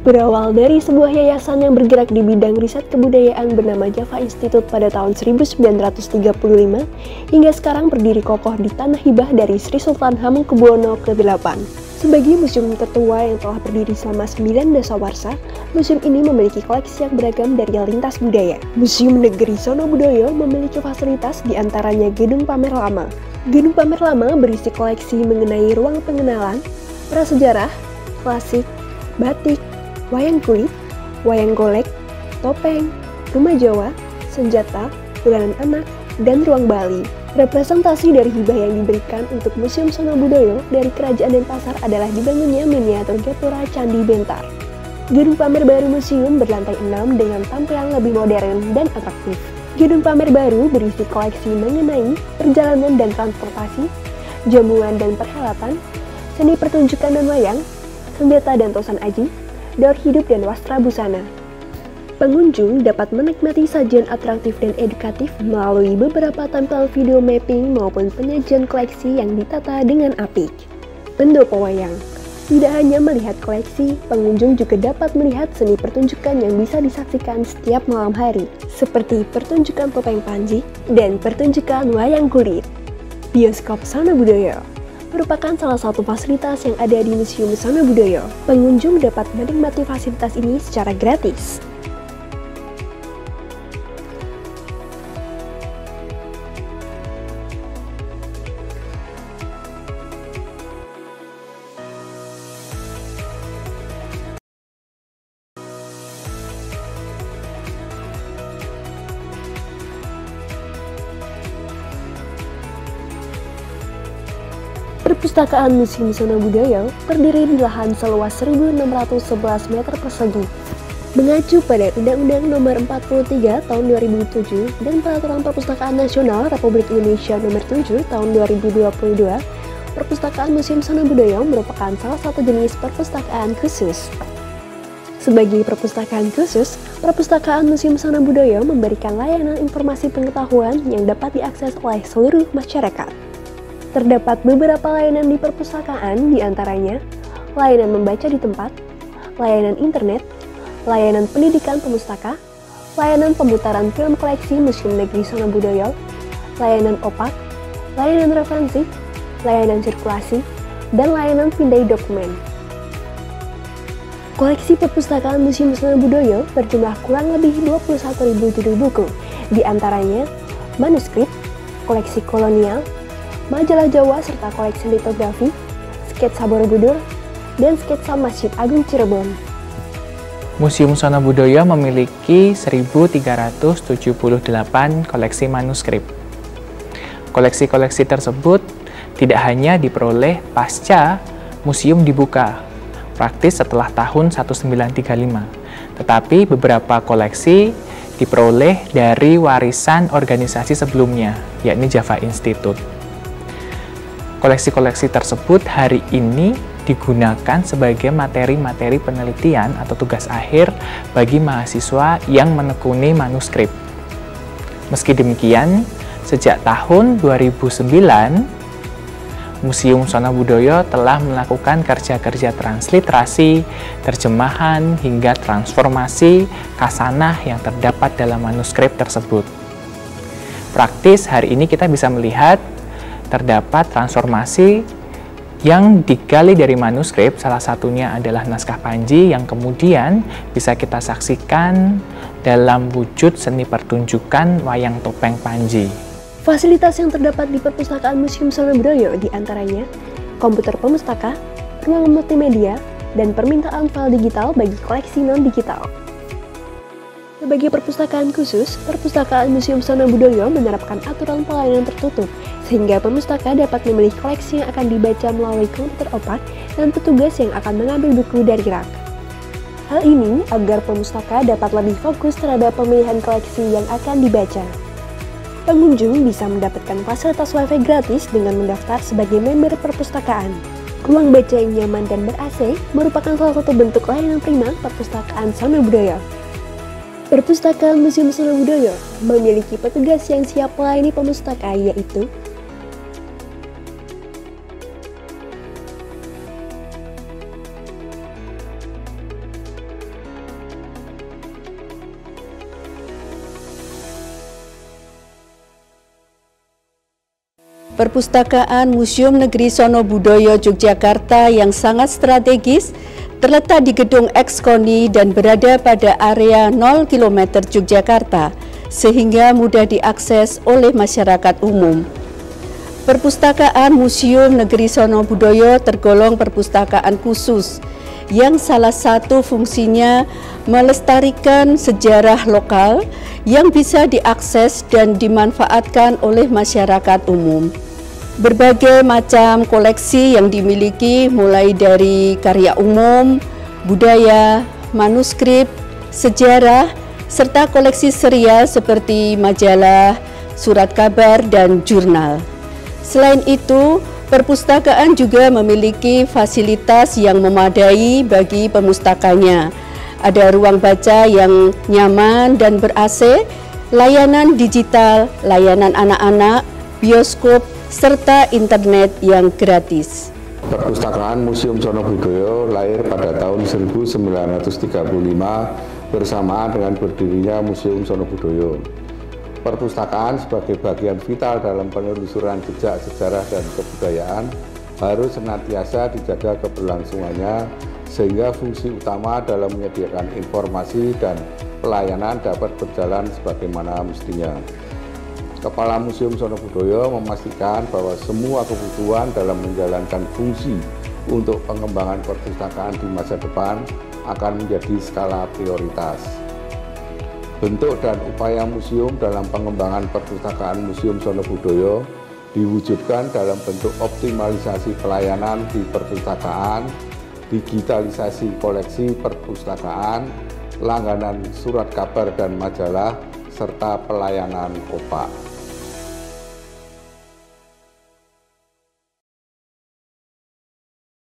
Berawal dari sebuah yayasan yang bergerak di bidang riset kebudayaan bernama Java Institute pada tahun 1935, hingga sekarang berdiri kokoh di tanah hibah dari Sri Sultan Hamengkubuwono ke-8. Sebagai museum tertua yang telah berdiri selama 9 dasawarsa, museum ini memiliki koleksi yang beragam dari lintas budaya. Museum Negeri Sono Budoyo memiliki fasilitas diantaranya Gedung Pamer Lama. Gedung Pamer Lama berisi koleksi mengenai ruang pengenalan, prasejarah, klasik, batik, wayang kulit, wayang golek, topeng, rumah Jawa, senjata, bulanan anak, dan ruang Bali. Representasi dari hibah yang diberikan untuk Museum Sono Budoyo dari Kerajaan Denpasar adalah dibangunnya miniatur Gapura Candi Bentar. Gedung pamer baru museum berlantai 6 dengan tampilan lebih modern dan atraktif. Gedung pamer baru berisi koleksi mengenai perjalanan dan transportasi, jamuan dan perhelatan, seni pertunjukan dan wayang, senjata dan tosan aji, daur hidup dan wastra busana. Pengunjung dapat menikmati sajian atraktif dan edukatif melalui beberapa tampilan video mapping maupun penyajian koleksi yang ditata dengan apik. Pendopo wayang. Tidak hanya melihat koleksi, pengunjung juga dapat melihat seni pertunjukan yang bisa disaksikan setiap malam hari, seperti pertunjukan topeng panji dan pertunjukan wayang kulit. Bioskop Sono Budoyo merupakan salah satu fasilitas yang ada di Museum Sono Budoyo. Pengunjung dapat menikmati fasilitas ini secara gratis. Perpustakaan Museum Sono Budoyo terdiri di lahan seluas 1.611 meter persegi. Mengacu pada Undang-Undang Nomor 43 Tahun 2007 dan Peraturan Perpustakaan Nasional Republik Indonesia Nomor 7 Tahun 2022, Perpustakaan Museum Sono Budoyo merupakan salah satu jenis perpustakaan khusus. Sebagai perpustakaan khusus, Perpustakaan Museum Sono Budoyo memberikan layanan informasi pengetahuan yang dapat diakses oleh seluruh masyarakat. Terdapat beberapa layanan di perpustakaan, diantaranya layanan membaca di tempat, layanan internet, layanan pendidikan pemustaka, layanan pemutaran film koleksi Museum Negeri Sono Budoyo, layanan opak, layanan referensi, layanan sirkulasi, dan layanan pindai dokumen. Koleksi perpustakaan Museum Sono Budoyo berjumlah kurang lebih 21.000 judul buku, diantaranya manuskrip, koleksi kolonial, majalah Jawa serta koleksi litografi, sketsa Borobudur, dan sketsa Masjid Agung Cirebon. Museum Sono Budoyo memiliki 1.378 koleksi manuskrip. Koleksi-koleksi tersebut tidak hanya diperoleh pasca museum dibuka, praktis setelah tahun 1935, tetapi beberapa koleksi diperoleh dari warisan organisasi sebelumnya, yakni Java Institute. Koleksi-koleksi tersebut hari ini digunakan sebagai materi-materi penelitian atau tugas akhir bagi mahasiswa yang menekuni manuskrip. Meski demikian, sejak tahun 2009, Museum Sono Budoyo telah melakukan kerja-kerja transliterasi, terjemahan, hingga transformasi khasanah yang terdapat dalam manuskrip tersebut. Praktis, hari ini kita bisa melihat terdapat transformasi yang digali dari manuskrip, salah satunya adalah naskah Panji yang kemudian bisa kita saksikan dalam wujud seni pertunjukan wayang topeng Panji. Fasilitas yang terdapat di Perpustakaan Museum Sono Budoyo diantaranya komputer pemustaka, ruang multimedia, dan permintaan file digital bagi koleksi non-digital. Sebagai perpustakaan khusus, Perpustakaan Museum Sono Budoyo menerapkan aturan pelayanan tertutup, sehingga pemustaka dapat memilih koleksi yang akan dibaca melalui komputer opak dan petugas yang akan mengambil buku dari rak. Hal ini agar pemustaka dapat lebih fokus terhadap pemilihan koleksi yang akan dibaca. Pengunjung bisa mendapatkan fasilitas WiFi gratis dengan mendaftar sebagai member perpustakaan. Ruang baca yang nyaman dan ber-AC merupakan salah satu bentuk layanan prima Perpustakaan Sono Budoyo. Perpustakaan Museum Sono Budoyo memiliki petugas yang siap melayani pemustaka, yaitu Perpustakaan Museum Negeri Sonobudoyo Yogyakarta yang sangat strategis terletak di Gedung Ekskoni dan berada pada area 0 km Yogyakarta, sehingga mudah diakses oleh masyarakat umum. Perpustakaan Museum Negeri Sonobudoyo tergolong perpustakaan khusus, yang salah satu fungsinya melestarikan sejarah lokal yang bisa diakses dan dimanfaatkan oleh masyarakat umum. Berbagai macam koleksi yang dimiliki mulai dari karya umum, budaya, manuskrip, sejarah, serta koleksi serial seperti majalah, surat kabar, dan jurnal. Selain itu, perpustakaan juga memiliki fasilitas yang memadai bagi pemustakanya. Ada ruang baca yang nyaman dan ber-AC, layanan digital, layanan anak-anak, bioskop, serta internet yang gratis. Perpustakaan Museum Sonobudoyo lahir pada tahun 1935 bersamaan dengan berdirinya Museum Sonobudoyo. Perpustakaan sebagai bagian vital dalam penelusuran jejak sejarah dan kebudayaan harus senantiasa dijaga keberlangsungannya sehingga fungsi utama dalam menyediakan informasi dan pelayanan dapat berjalan sebagaimana mestinya. Kepala Museum Sonobudoyo memastikan bahwa semua kebutuhan dalam menjalankan fungsi untuk pengembangan perpustakaan di masa depan akan menjadi skala prioritas. Bentuk dan upaya museum dalam pengembangan perpustakaan Museum Sonobudoyo diwujudkan dalam bentuk optimalisasi pelayanan di perpustakaan, digitalisasi koleksi perpustakaan, langganan surat kabar dan majalah, serta pelayanan OPA.